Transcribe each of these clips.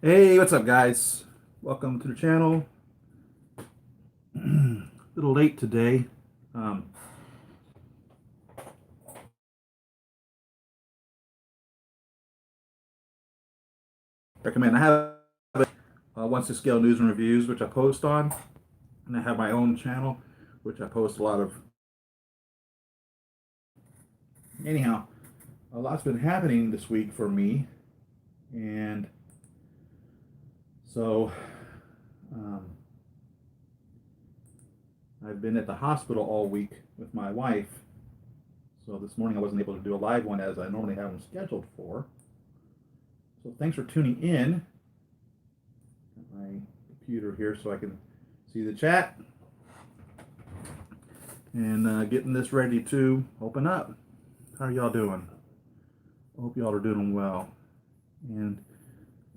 Hey, what's up, guys? Welcome to the channel. A little late today. Um, recommend I have once to scale news and reviews, which I post on, and I have my own channel, which I post a lot of. Anyhow, a lot's been happening this week for me, and so um, I've been at the hospital all week with my wife. So this morning I wasn't able to do a live one as I normally have them scheduled for. So thanks for tuning in. My computer here so I can see the chat and getting this ready to open up. How are y'all doing? I hope y'all are doing well. And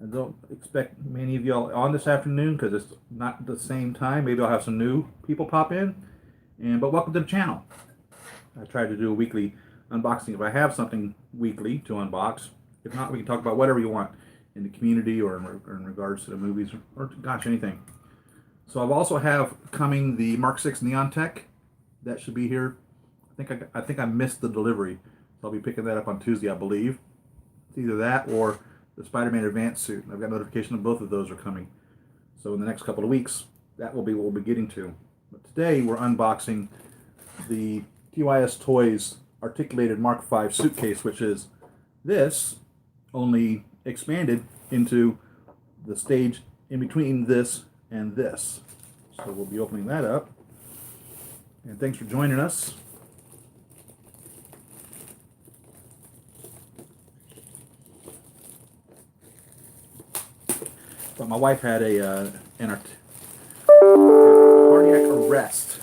I don't expect many of y'all on this afternoon because it's not the same time. Maybe I'll have some new people pop in. But welcome to the channel. I try to do a weekly unboxing if I have something weekly to unbox. If not, we can talk about whatever you want in the community or in regards to the movies or gosh, anything. So I've also have coming the Mark 6 Neon Tech. That should be here. I think I missed the delivery. So I'll be picking that up on Tuesday, I believe. It's either that or the Spider-Man Advanced suit. I've got notification of both of those are coming. So in the next couple of weeks, that will be what we'll be getting to. But today we're unboxing the TYS Toys articulated Mark V suitcase, which is this, only expanded into the stage in between this and this. So we'll be opening that up. And thanks for joining us. But my wife had an cardiac arrest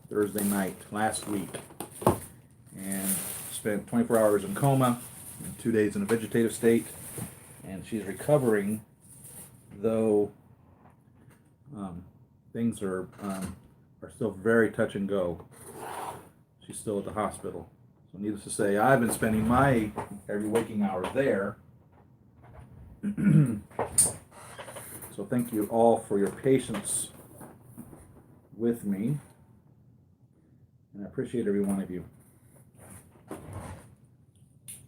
Thursday night last week, and spent 24 hours in coma and 2 days in a vegetative state, and she's recovering, though things are still very touch and go. She's still at the hospital. So needless to say, I've been spending my every waking hour there. So thank you all for your patience with me, and I appreciate every one of you.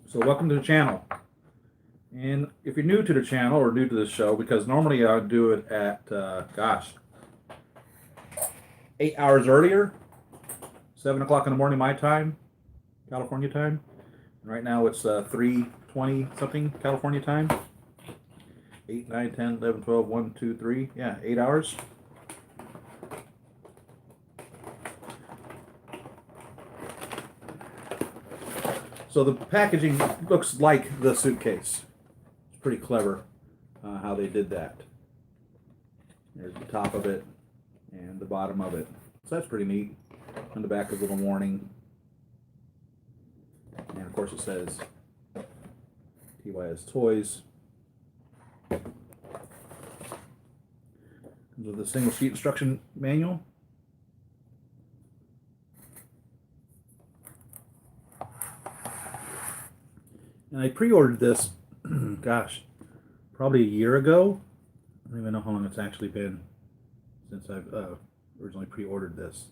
So welcome to the channel. And if you're new to the channel or new to the show, because normally I would do it at, 8 hours earlier, 7 o'clock in the morning my time, California time. And right now it's 3:20 something California time. 8, 9, 10, 11, 12, 1, 2, 3. Yeah, 8 hours. So the packaging looks like the suitcase. It's pretty clever how they did that. There's the top of it and the bottom of it. So that's pretty neat. On the back is a little warning. And of course it says TYS Toys. Comes with a single sheet instruction manual. And I pre-ordered this, gosh, probably a year ago. I don't even know how long it's actually been since I've originally pre-ordered this.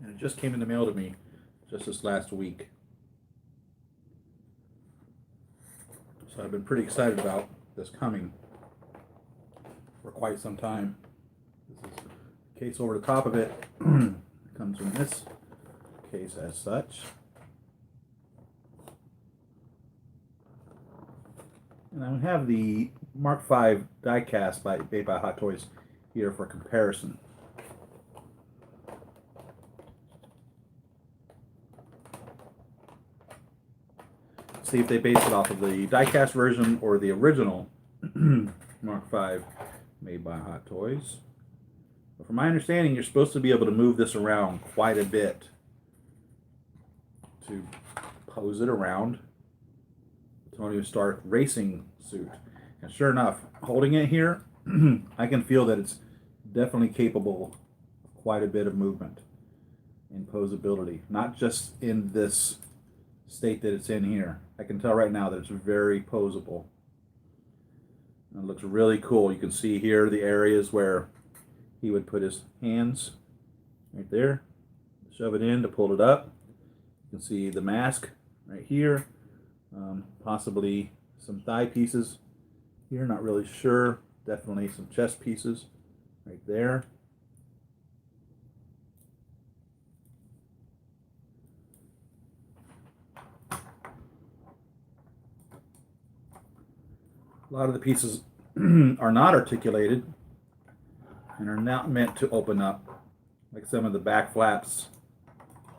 And it just came in the mail to me just this last week. So I've been pretty excited about this coming for quite some time. This is the case over the top of it. It comes in this case as such. And I have the Mark V diecast made by Hot Toys here for comparison. See if they base it off of the diecast version or the original Mark V made by Hot Toys. But from my understanding, you're supposed to be able to move this around quite a bit to pose it around Tony Stark racing suit. And sure enough, holding it here, I can feel that it's definitely capable of quite a bit of movement and posability. Not just in this state that it's in here. I can tell right now that it's very posable. It looks really cool. You can see here the areas where he would put his hands right there, shove it in to pull it up. You can see the mask right here, possibly some thigh pieces here, not really sure. Definitely some chest pieces right there. A lot of the pieces are not articulated and are not meant to open up, like some of the back flaps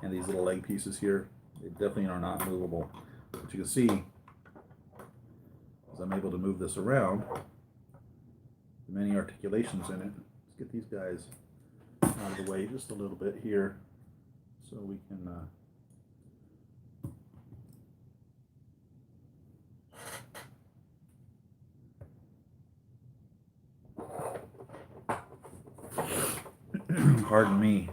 and these little leg pieces here. They definitely are not movable. But you can see, as I'm able to move this around, many articulations in it. Let's get these guys out of the way just a little bit here so we can pardon me.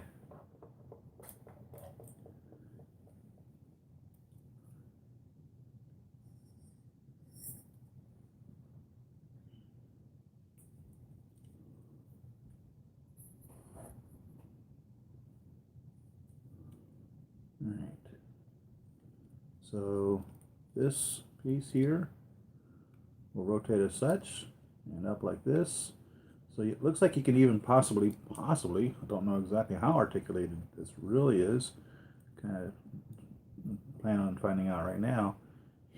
All right. So this piece here will rotate as such and up like this. So it looks like you can even possibly, I don't know exactly how articulated this really is, kind of plan on finding out right now.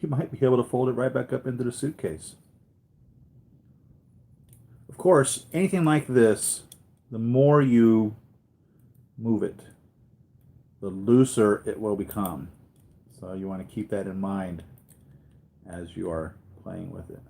You might be able to fold it right back up into the suitcase. Of course, anything like this, the more you move it, the looser it will become. So you want to keep that in mind as you are playing with it.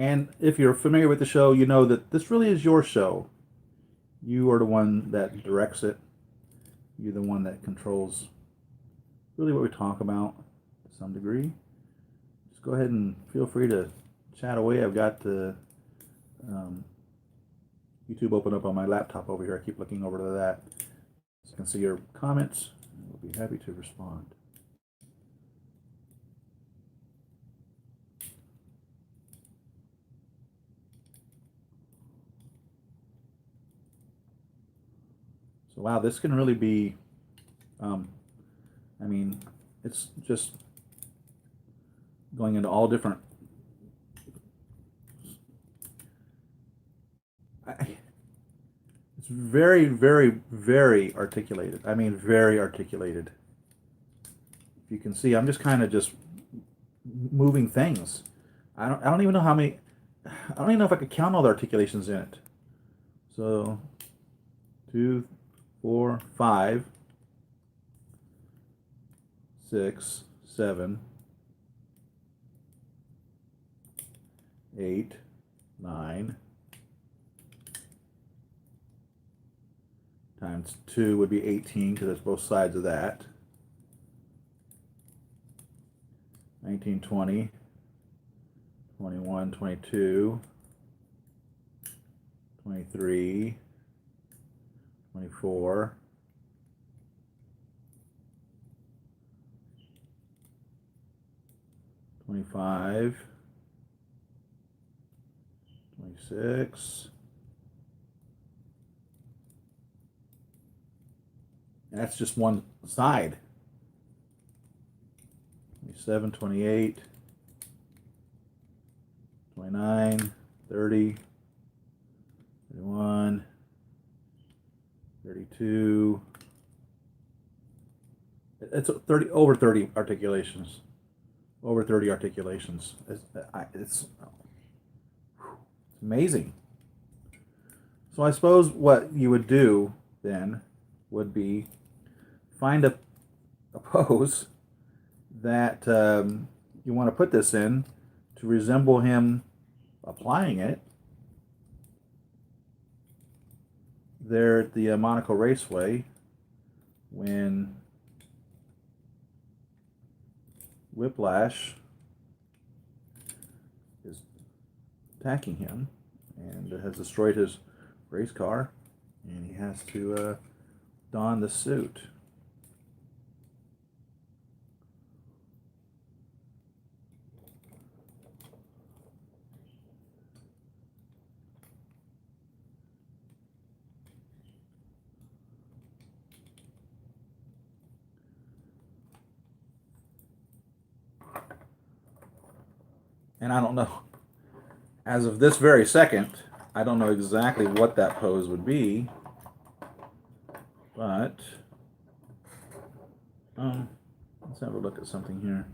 And if you're familiar with the show, you know that this really is your show. You are the one that directs it. You're the one that controls really what we talk about to some degree. Just go ahead and feel free to chat away. I've got the YouTube open up on my laptop over here. I keep looking over to that. So you can see your comments. We'll be happy to respond. So wow, this can really be, I mean, it's just going into all different, it's very, very, very articulated. I mean, very articulated. If you can see, I'm just kind of just moving things. I don't even know how many, I don't even know if I could count all the articulations in it. So 2, 4, 5, 6, 7, 8, 9, times 2 would be 18 because that's both sides of that. 19, 20, 21, 22, 23, 24, 25, 26. That's just one side. 27, 28, 29, 30, 31, 32. It's 30, over 30 articulations. Over 30 articulations. It's amazing. So I suppose what you would do then would be find a pose that you want to put this in to resemble him applying it there at the Monaco Raceway when Whiplash is attacking him and has destroyed his race car, and he has to don the suit. And I don't know, as of this very second, I don't know exactly what that pose would be, but let's have a look at something here.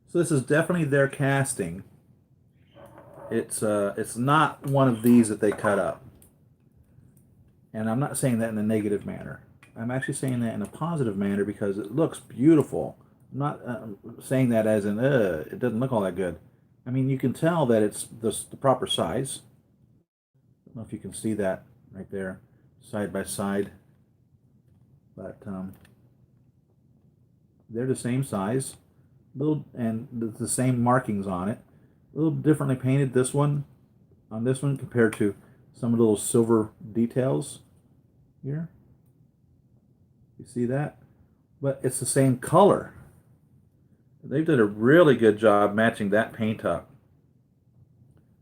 So this is definitely their casting. It's not one of these that they cut up. And I'm not saying that in a negative manner. I'm actually saying that in a positive manner because it looks beautiful. I'm not saying that as in, it doesn't look all that good. I mean, you can tell that it's the proper size. I don't know if you can see that right there, side by side. But they're the same size, and the same markings on it. A little differently painted this one, on this one, compared to some of the little silver details here. You see that? But it's the same color. They did a really good job matching that paint up.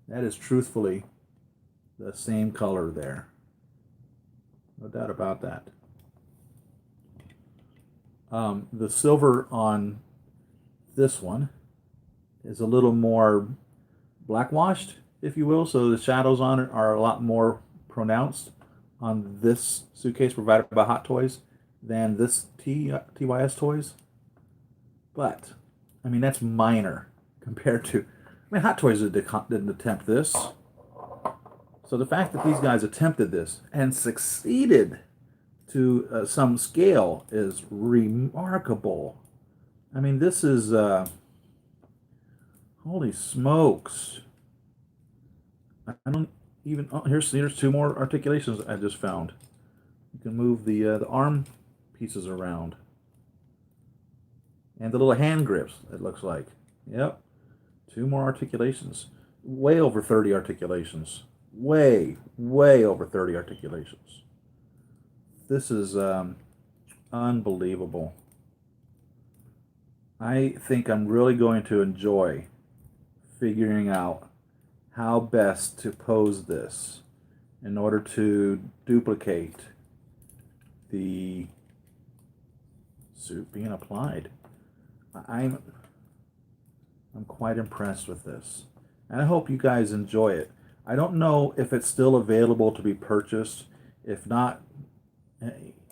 That is truthfully the same color there. No doubt about that. The silver on this one is a little more blackwashed, if you will, so the shadows on it are a lot more pronounced on this suitcase provided by Hot Toys than this TYS toys. But I mean, that's minor compared to, I mean, Hot Toys didn't attempt this. So the fact that these guys attempted this and succeeded to some scale is remarkable. I mean, this is holy smokes. I don't even, oh, here's two more articulations I just found. You can move the arm pieces around. And the little hand grips, it looks like. Yep. Two more articulations. Way over 30 articulations. Way over 30 articulations. This is unbelievable. I think I'm really going to enjoy figuring out how best to pose this in order to duplicate the suit being applied. I'm quite impressed with this, and I hope you guys enjoy it. I don't know if it's still available to be purchased. If not,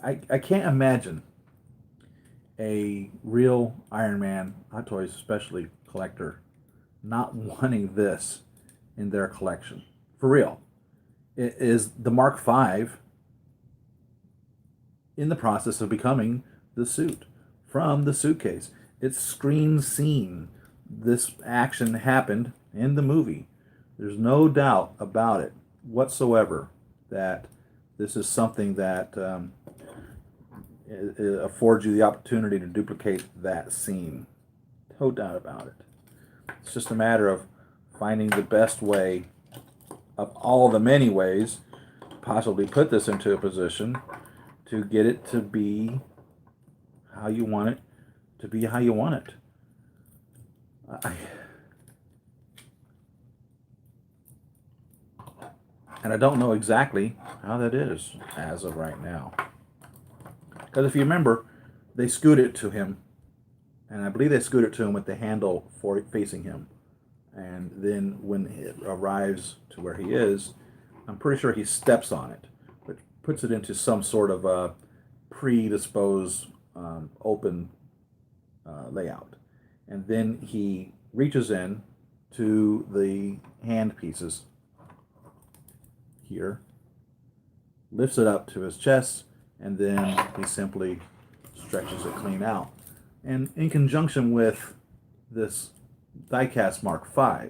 I can't imagine a real Iron Man, Hot Toys especially, collector not wanting this in their collection. For real. It is the Mark V in the process of becoming the suit from the suitcase. It's screen scene. This action happened in the movie. There's no doubt about it whatsoever that this is something that it affords you the opportunity to duplicate that scene. No doubt about it. It's just a matter of finding the best way of all the many ways to possibly put this into a position to get it to be how you want it to be, how you want it. And I don't know exactly how that is as of right now. Because if you remember, they scoot it to him, and I believe they scoot it to him with the handle facing him. And then when it arrives to where he is, I'm pretty sure he steps on it, which puts it into some sort of a predisposed open layout. And then he reaches in to the hand pieces here, lifts it up to his chest, and then he simply stretches it clean out. And in conjunction with this diecast Mark V,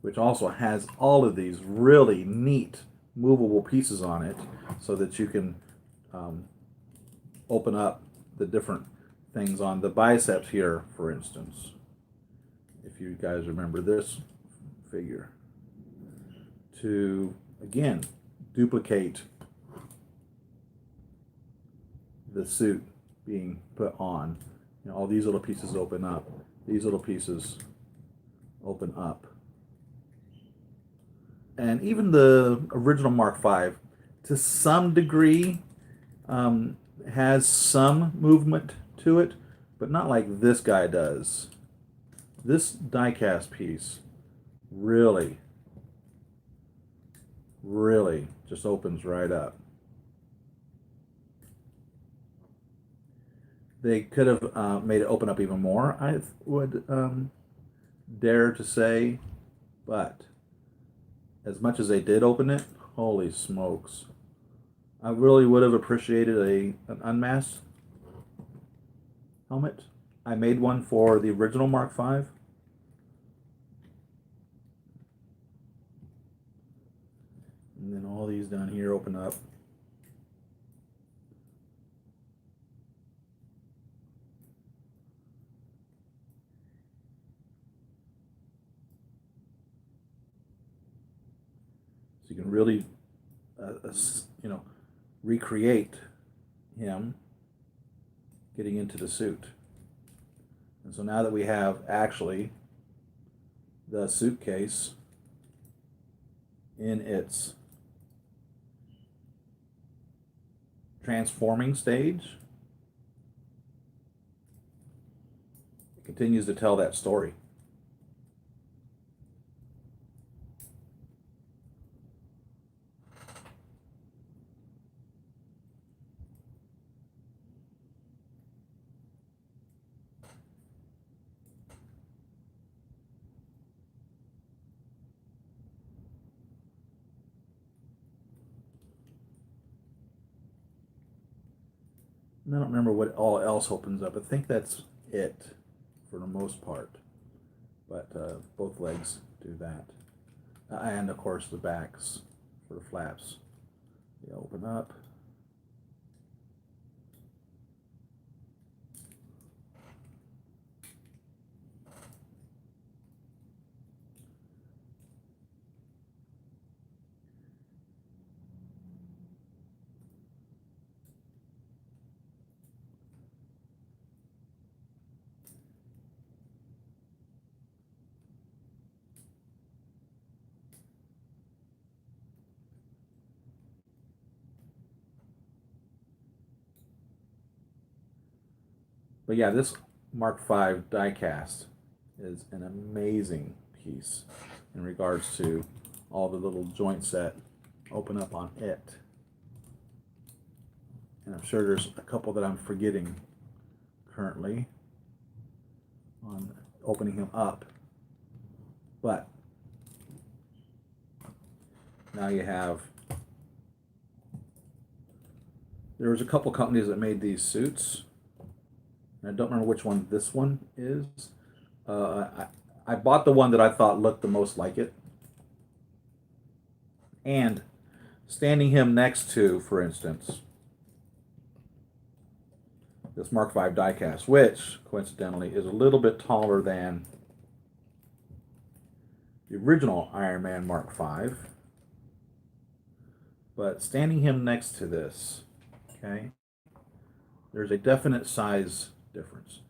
which also has all of these really neat movable pieces on it so that you can open up the different things on the biceps here, for instance. If you guys remember this figure, to again duplicate the suit being put on. You know, all these little pieces open up. These little pieces open up. And even the original Mark V, to some degree, has some movement to it, but not like this guy does. This diecast piece really just opens right up. They could have made it open up even more, I would dare to say, but as much as they did open it, holy smokes. I really would have appreciated an unmasked helmet. I made one for the original Mark V. And then all these down here open up. So you can really, recreate him getting into the suit. And so now that we have actually the suitcase in its transforming stage, it continues to tell that story. And I don't remember what all else opens up. I think that's it for the most part. But both legs do that. And of course the backs for the flaps. They open up. But yeah, this Mark V diecast is an amazing piece in regards to all the little joints that open up on it. And I'm sure there's a couple that I'm forgetting currently on opening him up. But now you have, there was a couple companies that made these suits. I don't remember which one this one is. I bought the one that I thought looked the most like it. And standing him next to, for instance, this Mark V diecast, which coincidentally is a little bit taller than the original Iron Man Mark V. But standing him next to this, okay, there's a definite size difference.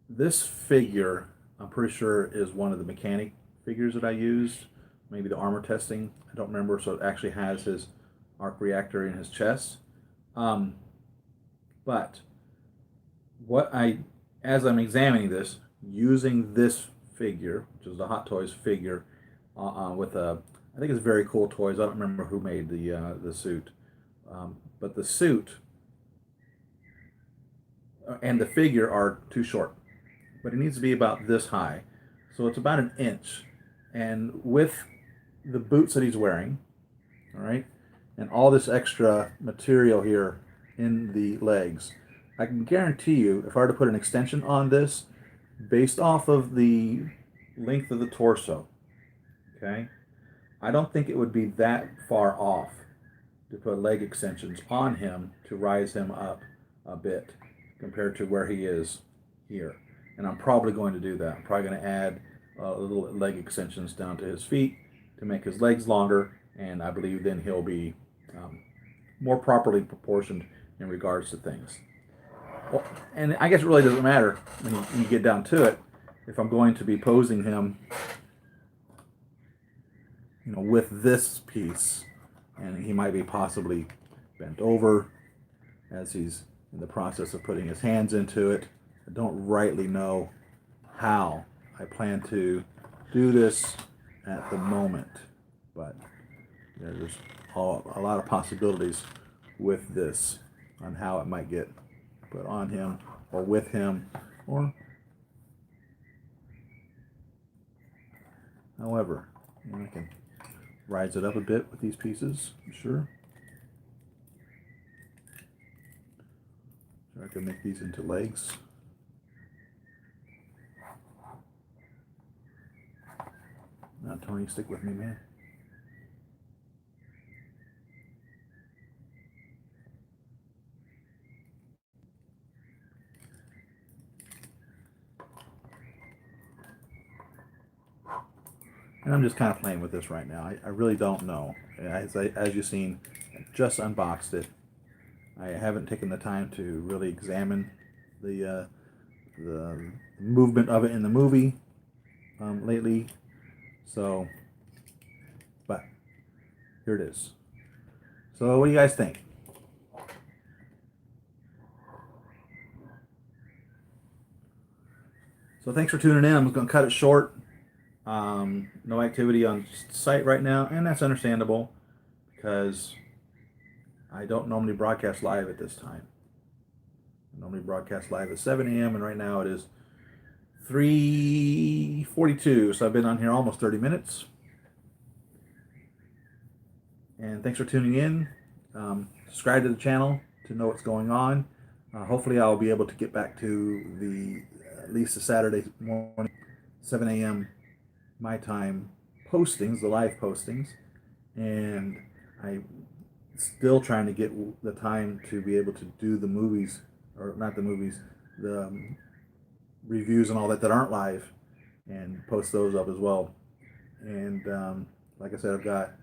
This figure, I'm pretty sure, is one of the mechanic figures that I used, maybe the armor testing, I don't remember. So it actually has his arc reactor in his chest. But as I'm examining this, using this figure, which is the Hot Toys figure, with I think it's Very Cool Toys. I don't remember who made the suit, but the suit and the figure are too short, but it needs to be about this high, so it's about an inch. And with the boots that he's wearing, all right, and all this extra material here in the legs, I can guarantee you, if I were to put an extension on this, based off of the length of the torso, okay, I don't think it would be that far off to put leg extensions on him to rise him up a bit compared to where he is here. And I'm probably going to do that. I'm probably going to add little leg extensions down to his feet to make his legs longer, and I believe then he'll be more properly proportioned in regards to things. Well, and I guess it really doesn't matter when you get down to it if I'm going to be posing him, with this piece, and he might be possibly bent over as he's in the process of putting his hands into it. I don't rightly know how I plan to do this at the moment, but there's a lot of possibilities with this on how it might get put on him or with him, or however, I can rise it up a bit with these pieces, I'm sure. So I can make these into legs. Now, Tony, stick with me, man. And I'm just kind of playing with this right now. I really don't know. As you've seen, I just unboxed it. I haven't taken the time to really examine the movement of it in the movie lately. So, but here it is. So what do you guys think? So thanks for tuning in. I'm going to cut it short. No activity on site right now, and that's understandable because I don't normally broadcast live at this time. I normally broadcast live at 7 a.m. and right now it is 3:42, so I've been on here almost 30 minutes. And thanks for tuning in. Subscribe to the channel to know what's going on. Hopefully I'll be able to get back to at least the Saturday morning, 7 a.m. my time postings, the live postings, and I'm still trying to get the time to be able to do the movies, or not the movies, the reviews and all that aren't live, and post those up as well. And like I said, I've got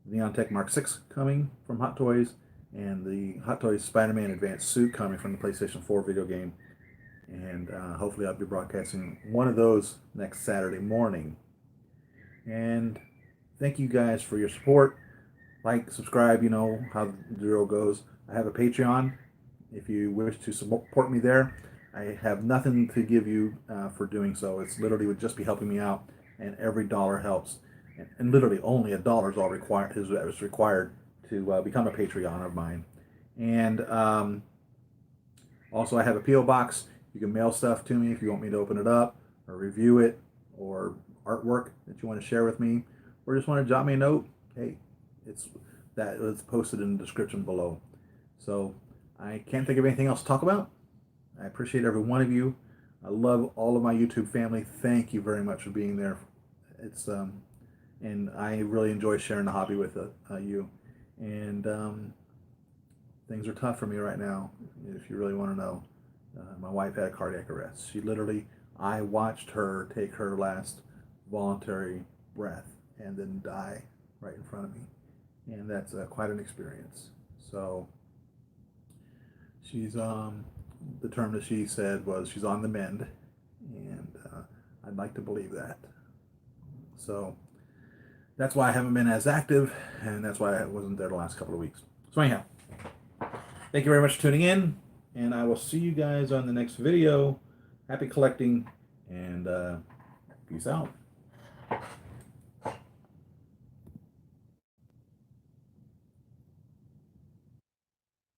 Neon Tech Mark 6 coming from Hot Toys, and the Hot Toys Spider-Man Advanced Suit coming from the PlayStation 4 video game. And hopefully I'll be broadcasting one of those next Saturday morning. And thank you guys for your support. Like, subscribe, you know how the drill goes. I have a Patreon if you wish to support me there. I have nothing to give you for doing so. It's literally would just be helping me out, and every dollar helps. And literally only $1 is all required to become a Patreon of mine. And also I have a P.O. box. You can mail stuff to me if you want me to open it up or review it, or artwork that you want to share with me, or just want to jot me a note. Hey, it's posted in the description below. So I can't think of anything else to talk about. I appreciate every one of you. I love all of my YouTube family. Thank you very much for being there. It's and I really enjoy sharing the hobby with you. And things are tough for me right now, if you really want to know. My wife had a cardiac arrest. I watched her take her last voluntary breath and then die right in front of me. And that's quite an experience. So she's, the term that she said was she's on the mend. And I'd like to believe that. So that's why I haven't been as active, and that's why I wasn't there the last couple of weeks. So anyhow, thank you very much for tuning in, and I will see you guys on the next video. Happy collecting, and peace out.